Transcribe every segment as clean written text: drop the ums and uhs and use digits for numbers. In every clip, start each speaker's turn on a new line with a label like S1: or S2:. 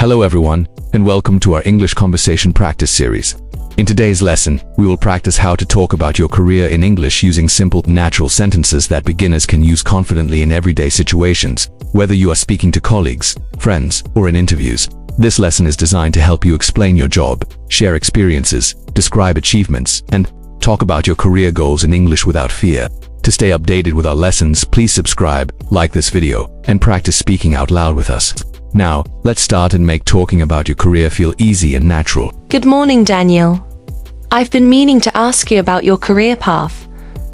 S1: Hello everyone, and welcome to our English Conversation Practice series. In today's lesson, we will practice how to talk about your career in English using simple, natural sentences that beginners can use confidently in everyday situations, whether you are speaking to colleagues, friends, or in interviews. This lesson is designed to help you explain your job, share experiences, describe achievements, and talk about your career goals in English without fear. To stay updated with our lessons, please subscribe, like this video, and practice speaking out loud with us. Now, let's start and make talking about your career feel easy and natural.
S2: Good morning, Daniel. I've been meaning to ask you about your career path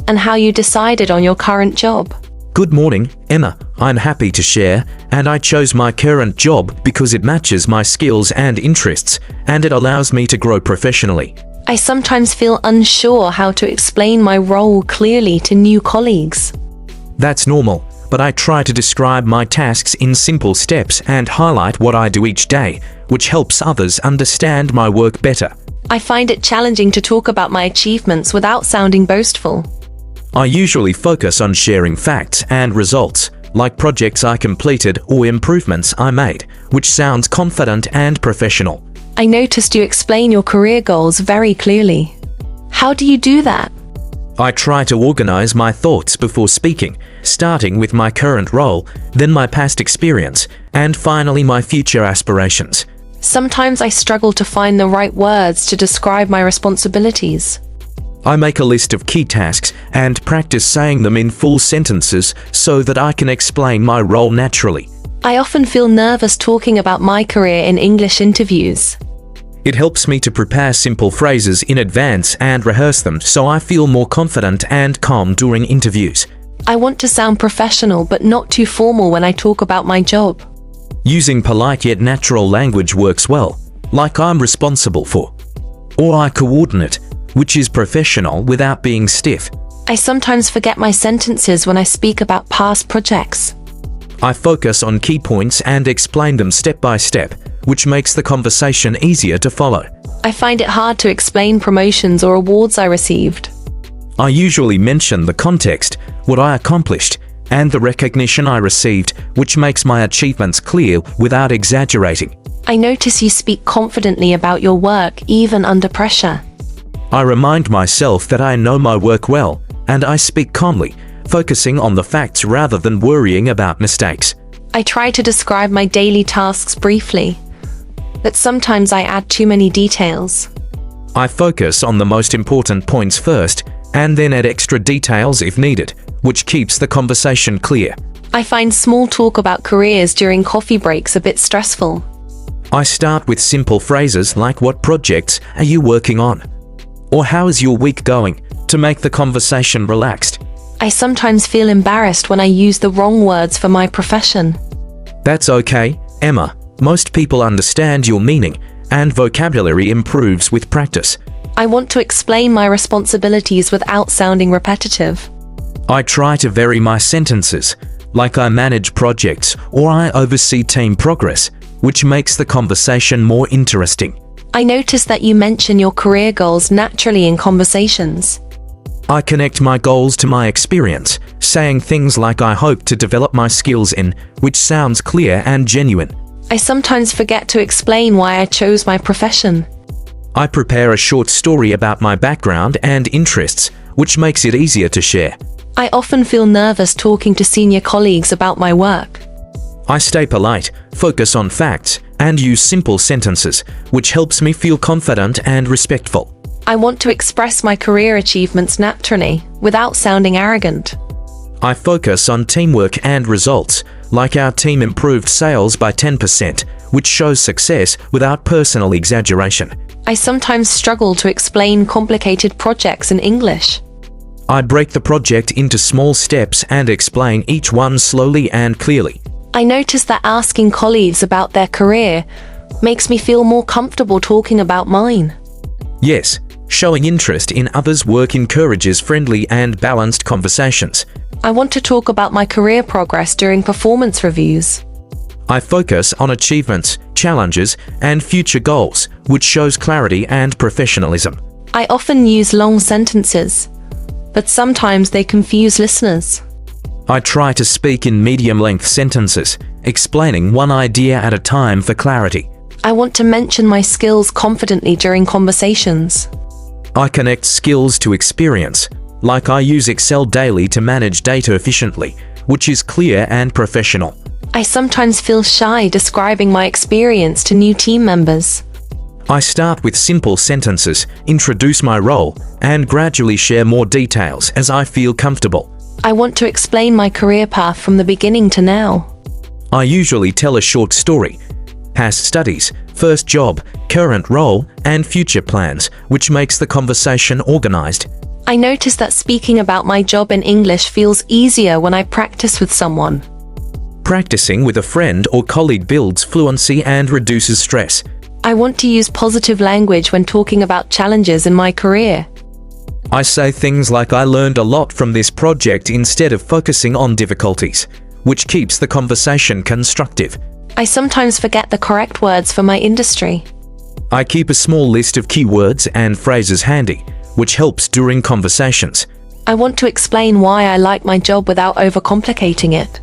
S2: and how you decided on your current job.
S3: Good morning, Emma. I'm happy to share, and I chose my current job because it matches my skills and interests, and it allows me to grow professionally.
S2: I sometimes feel unsure how to explain my role clearly to new colleagues.
S3: That's normal, but I try to describe my tasks in simple steps and highlight what I do each day, which helps others understand my work better.
S2: I find it challenging to talk about my achievements without sounding boastful.
S3: I usually focus on sharing facts and results, like projects I completed or improvements I made, which sounds confident and professional.
S2: I noticed you explain your career goals very clearly. How do you do that?
S3: I try to organize my thoughts before speaking, starting with my current role, then my past experience, and finally my future aspirations.
S2: Sometimes I struggle to find the right words to describe my responsibilities.
S3: I make a list of key tasks and practice saying them in full sentences so that I can explain my role naturally.
S2: I often feel nervous talking about my career in English interviews.
S3: It helps me to prepare simple phrases in advance and rehearse them so I feel more confident and calm during interviews.
S2: I want to sound professional but not too formal when I talk about my job.
S3: Using polite yet natural language works well, like I'm responsible for. Or I coordinate, which is professional without being stiff.
S2: I sometimes forget my sentences when I speak about past projects.
S3: I focus on key points and explain them step by step, which makes the conversation easier to follow.
S2: I find it hard to explain promotions or awards I received.
S3: I usually mention the context, what I accomplished, and the recognition I received, which makes my achievements clear without exaggerating.
S2: I notice you speak confidently about your work, even under pressure.
S3: I remind myself that I know my work well, and I speak calmly, focusing on the facts rather than worrying about mistakes.
S2: I try to describe my daily tasks briefly, but sometimes I add too many details.
S3: I focus on the most important points first, and then add extra details if needed, which keeps the conversation clear.
S2: I find small talk about careers during coffee breaks a bit stressful.
S3: I start with simple phrases like "What projects are you working on?" or "How is your week going?" to make the conversation relaxed.
S2: I sometimes feel embarrassed when I use the wrong words for my profession.
S3: That's okay, Emma. Most people understand your meaning, and vocabulary improves with practice.
S2: I want to explain my responsibilities without sounding repetitive.
S3: I try to vary my sentences, like I manage projects or I oversee team progress, which makes the conversation more interesting.
S2: I notice that you mention your career goals naturally in conversations.
S3: I connect my goals to my experience, saying things like I hope to develop my skills in, which sounds clear and genuine.
S2: I sometimes forget to explain why I chose my profession.
S3: I prepare a short story about my background and interests, which makes it easier to share.
S2: I often feel nervous talking to senior colleagues about my work.
S3: I stay polite, focus on facts, and use simple sentences, which helps me feel confident and respectful.
S2: I want to express my career achievements naturally, without sounding arrogant.
S3: I focus on teamwork and results, like our team improved sales by 10%, which shows success without personal exaggeration.
S2: I sometimes struggle to explain complicated projects in English.
S3: I break the project into small steps and explain each one slowly and clearly.
S2: I notice that asking colleagues about their career makes me feel more comfortable talking about mine.
S3: Yes, showing interest in others' work encourages friendly and balanced conversations.
S2: I want to talk about my career progress during performance reviews.
S3: I focus on achievements, challenges, and future goals, which shows clarity and professionalism.
S2: I often use long sentences, but sometimes they confuse listeners.
S3: I try to speak in medium-length sentences, explaining one idea at a time for clarity.
S2: I want to mention my skills confidently during conversations.
S3: I connect skills to experience, like I use Excel daily to manage data efficiently, which is clear and professional.
S2: I sometimes feel shy describing my experience to new team members.
S3: I start with simple sentences, introduce my role, and gradually share more details as I feel comfortable.
S2: I want to explain my career path from the beginning to now.
S3: I usually tell a short story, past studies, first job, current role, and future plans, which makes the conversation organized.
S2: I notice that speaking about my job in English feels easier when I practice with someone.
S3: Practicing with a friend or colleague builds fluency and reduces stress.
S2: I want to use positive language when talking about challenges in my career.
S3: I say things like I learned a lot from this project instead of focusing on difficulties, which keeps the conversation constructive.
S2: I sometimes forget the correct words for my industry.
S3: I keep a small list of keywords and phrases handy, which helps during conversations.
S2: I want to explain why I like my job without overcomplicating it.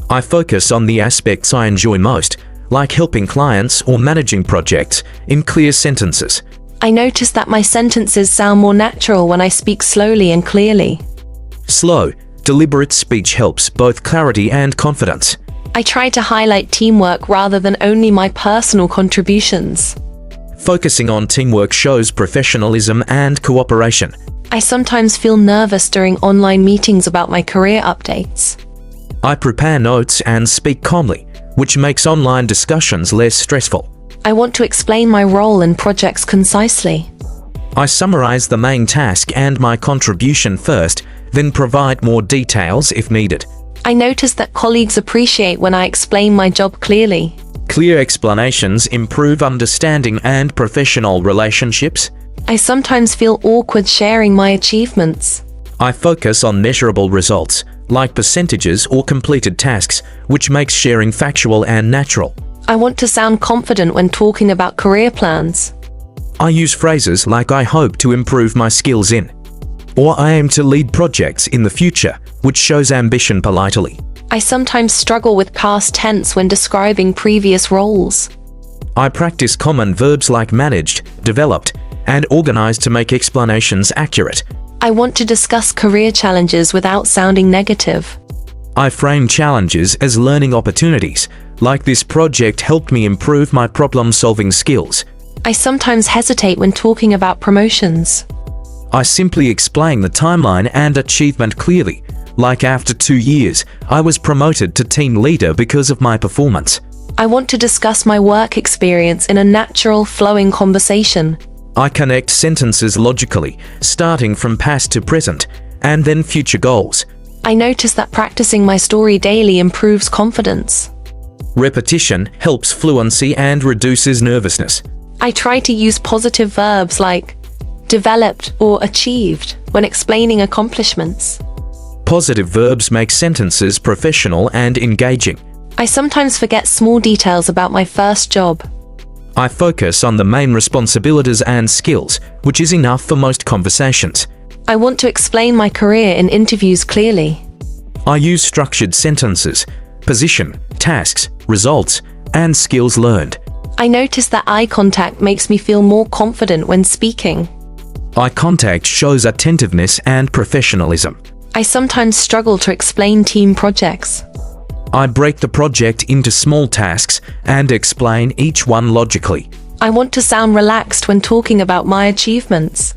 S3: I focus on the aspects I enjoy most, like helping clients or managing projects, in clear sentences.
S2: I notice that my sentences sound more natural when I speak slowly and clearly.
S3: Slow, deliberate speech helps both clarity and confidence.
S2: I try to highlight teamwork rather than only my personal contributions.
S3: Focusing on teamwork shows professionalism and cooperation.
S2: I sometimes feel nervous during online meetings about my career updates.
S3: I prepare notes and speak calmly, which makes online discussions less stressful.
S2: I want to explain my role in projects concisely.
S3: I summarize the main task and my contribution first, then provide more details if needed.
S2: I notice that colleagues appreciate when I explain my job clearly.
S3: Clear explanations improve understanding and professional relationships.
S2: I sometimes feel awkward sharing my achievements.
S3: I focus on measurable results, like percentages or completed tasks, which makes sharing factual and natural.
S2: I want to sound confident when talking about career plans.
S3: I use phrases like I hope to improve my skills in, or I aim to lead projects in the future, which shows ambition politely.
S2: I sometimes struggle with past tense when describing previous roles.
S3: I practice common verbs like managed, developed, and organized to make explanations accurate.
S2: I want to discuss career challenges without sounding negative.
S3: I frame challenges as learning opportunities, like this project helped me improve my problem-solving skills.
S2: I sometimes hesitate when talking about promotions.
S3: I simply explain the timeline and achievement clearly, like after 2 years, I was promoted to team leader because of my performance.
S2: I want to discuss my work experience in a natural, flowing conversation.
S3: I connect sentences logically, starting from past to present, and then future goals.
S2: I notice that practicing my story daily improves confidence.
S3: Repetition helps fluency and reduces nervousness.
S2: I try to use positive verbs like developed or achieved when explaining accomplishments.
S3: Positive verbs make sentences professional and engaging.
S2: I sometimes forget small details about my first job.
S3: I focus on the main responsibilities and skills, which is enough for most conversations.
S2: I want to explain my career in interviews clearly.
S3: I use structured sentences, position, tasks, results, and skills learned.
S2: I notice that eye contact makes me feel more confident when speaking.
S3: Eye contact shows attentiveness and professionalism.
S2: I sometimes struggle to explain team projects.
S3: I break the project into small tasks and explain each one logically.
S2: I want to sound relaxed when talking about my achievements.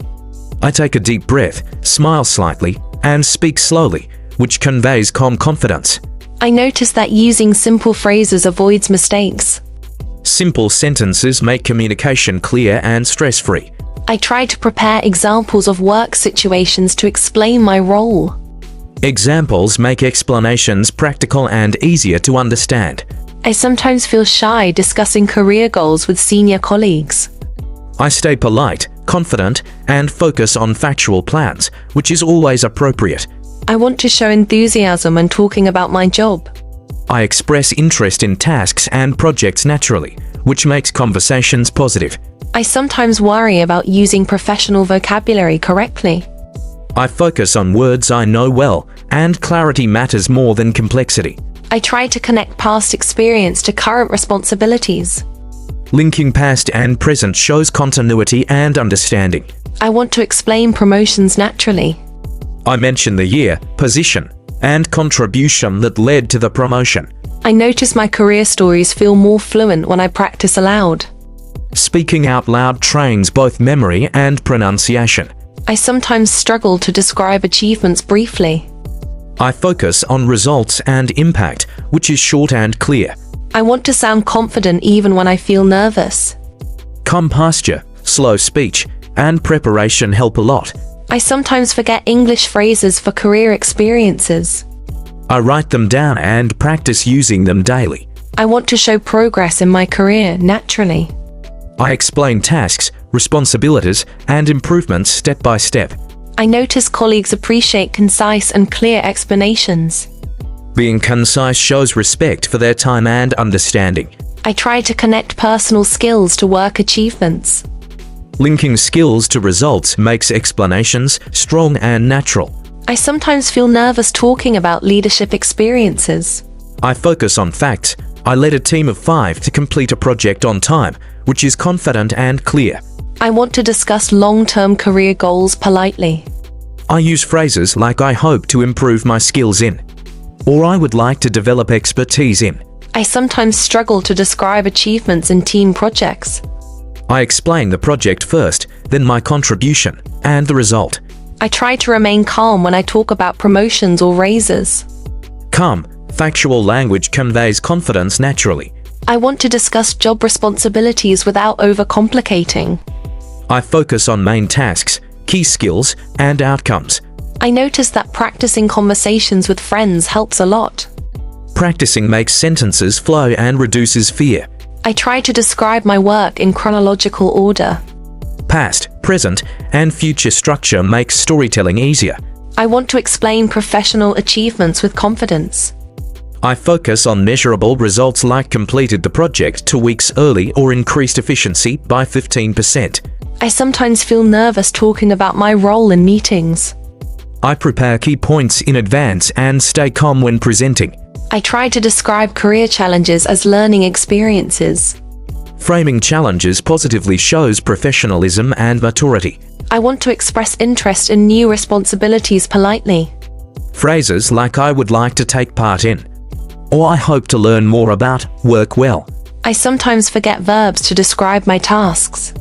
S3: I take a deep breath, smile slightly, and speak slowly, which conveys calm confidence.
S2: I notice that using simple phrases avoids mistakes.
S3: Simple sentences make communication clear and stress-free.
S2: I try to prepare examples of work situations to explain my role.
S3: Examples make explanations practical and easier to understand.
S2: I sometimes feel shy discussing career goals with senior colleagues.
S3: I stay polite, confident, and focus on factual plans, which is always appropriate.
S2: I want to show enthusiasm when talking about my job.
S3: I express interest in tasks and projects naturally, which makes conversations positive.
S2: I sometimes worry about using professional vocabulary correctly.
S3: I focus on words I know well, and clarity matters more than complexity.
S2: I try to connect past experience to current responsibilities.
S3: Linking past and present shows continuity and understanding.
S2: I want to explain promotions naturally.
S3: I mention the year, position, and contribution that led to the promotion.
S2: I notice my career stories feel more fluent when I practice aloud.
S3: Speaking out loud trains both memory and pronunciation.
S2: I sometimes struggle to describe achievements briefly.
S3: I focus on results and impact, which is short and clear.
S2: I want to sound confident even when I feel nervous.
S3: Calm posture, slow speech, and preparation help a lot.
S2: I sometimes forget English phrases for career experiences.
S3: I write them down and practice using them daily.
S2: I want to show progress in my career naturally.
S3: I explain tasks, responsibilities, and improvements step by step.
S2: I notice colleagues appreciate concise and clear explanations.
S3: Being concise shows respect for their time and understanding.
S2: I try to connect personal skills to work achievements.
S3: Linking skills to results makes explanations strong and natural.
S2: I sometimes feel nervous talking about leadership experiences.
S3: I focus on facts. I led a team of 5 to complete a project on time, which is confident and clear.
S2: I want to discuss long-term career goals politely.
S3: I use phrases like "I hope to improve my skills in," or "I would like to develop expertise in."
S2: I sometimes struggle to describe achievements in team projects.
S3: I explain the project first, then my contribution, and the result.
S2: I try to remain calm when I talk about promotions or raises.
S3: Calm, factual language conveys confidence naturally.
S2: I want to discuss job responsibilities without overcomplicating.
S3: I focus on main tasks, key skills, and outcomes.
S2: I notice that practicing conversations with friends helps a lot.
S3: Practicing makes sentences flow and reduces fear.
S2: I try to describe my work in chronological order.
S3: Past, present, and future structure makes storytelling easier.
S2: I want to explain professional achievements with confidence.
S3: I focus on measurable results like completed the project 2 weeks early or increased efficiency by 15%.
S2: I sometimes feel nervous talking about my role in meetings.
S3: I prepare key points in advance and stay calm when presenting.
S2: I try to describe career challenges as learning experiences.
S3: Framing challenges positively shows professionalism and maturity.
S2: I want to express interest in new responsibilities politely.
S3: Phrases like "I would like to take part in," or "I hope to learn more about," work well.
S2: I sometimes forget verbs to describe my tasks.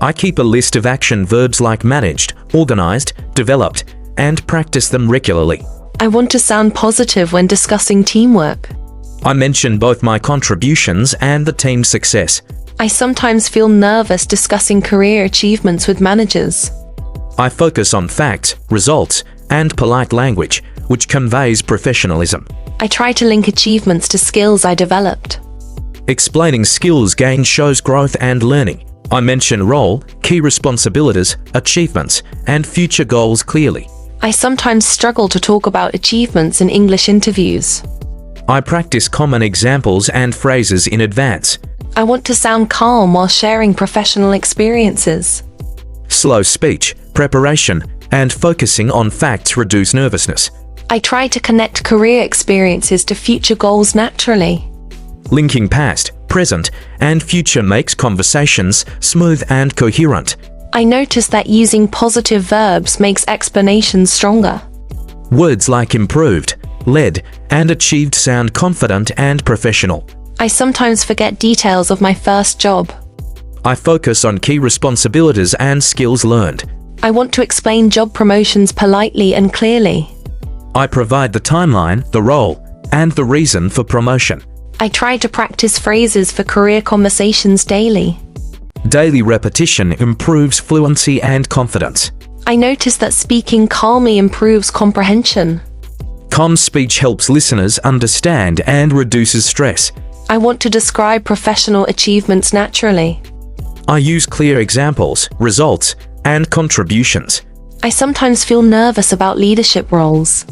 S3: I keep a list of action verbs like managed, organized, developed, and practice them regularly.
S2: I want to sound positive when discussing teamwork.
S3: I mention both my contributions and the team's success.
S2: I sometimes feel nervous discussing career achievements with managers.
S3: I focus on facts, results, and polite language, which conveys professionalism.
S2: I try to link achievements to skills I developed.
S3: Explaining skills gained shows growth and learning. I mention role, key responsibilities, achievements, and future goals clearly.
S2: I sometimes struggle to talk about achievements in English interviews.
S3: I practice common examples and phrases in advance.
S2: I want to sound calm while sharing professional experiences.
S3: Slow speech, preparation, and focusing on facts reduce nervousness.
S2: I try to connect career experiences to future goals naturally.
S3: Linking past, present, and future makes conversations smooth and coherent.
S2: I notice that using positive verbs makes explanations stronger.
S3: Words like improved, led, and achieved sound confident and professional.
S2: I sometimes forget details of my first job.
S3: I focus on key responsibilities and skills learned.
S2: I want to explain job promotions politely and clearly.
S3: I provide the timeline, the role, and the reason for promotion.
S2: I try to practice phrases for career conversations daily.
S3: Daily repetition improves fluency and confidence.
S2: I notice that speaking calmly improves comprehension.
S3: Calm speech helps listeners understand and reduces stress.
S2: I want to describe professional achievements naturally.
S3: I use clear examples, results, and contributions.
S2: I sometimes feel nervous about leadership roles.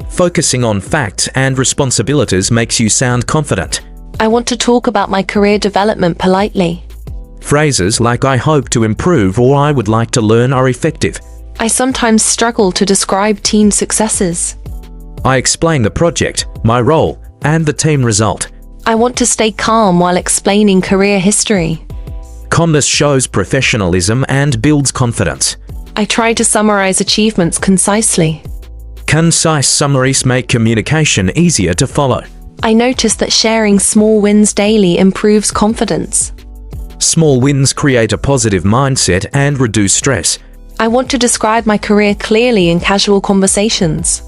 S3: Focusing on facts and responsibilities makes you sound confident.
S2: I want to talk about my career development politely.
S3: Phrases like "I hope to improve" or "I would like to learn" are effective.
S2: I sometimes struggle to describe team successes.
S3: I explain the project, my role, and the team result.
S2: I want to stay calm while explaining career history.
S3: Calmness shows professionalism and builds confidence.
S2: I try to summarize achievements concisely.
S3: Concise summaries make communication easier to follow.
S2: I notice that sharing small wins daily improves confidence.
S3: Small wins create a positive mindset and reduce stress.
S2: I want to describe my career clearly in casual conversations.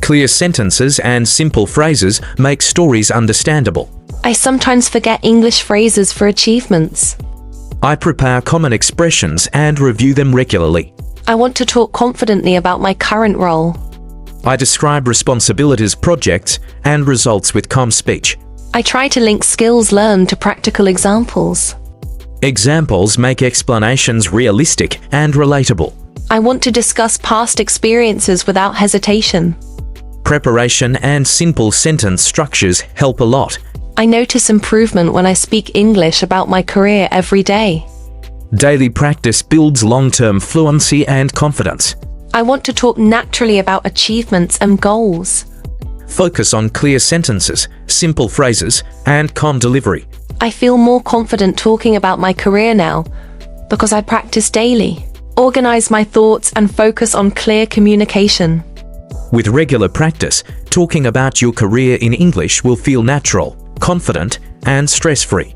S3: Clear sentences and simple phrases make stories understandable.
S2: I sometimes forget English phrases for achievements.
S3: I prepare common expressions and review them regularly.
S2: I want to talk confidently about my current role.
S3: I describe responsibilities, projects, and results with calm speech.
S2: I try to link skills learned to practical examples.
S3: Examples make explanations realistic and relatable.
S2: I want to discuss past experiences without hesitation.
S3: Preparation and simple sentence structures help a lot.
S2: I notice improvement when I speak English about my career every day.
S3: Daily practice builds long-term fluency and confidence.
S2: I want to talk naturally about achievements and goals.
S3: Focus on clear sentences, simple phrases, and calm delivery.
S2: I feel more confident talking about my career now because I practice daily. Organize my thoughts and focus on clear communication.
S3: With regular practice, talking about your career in English will feel natural, confident, and stress-free.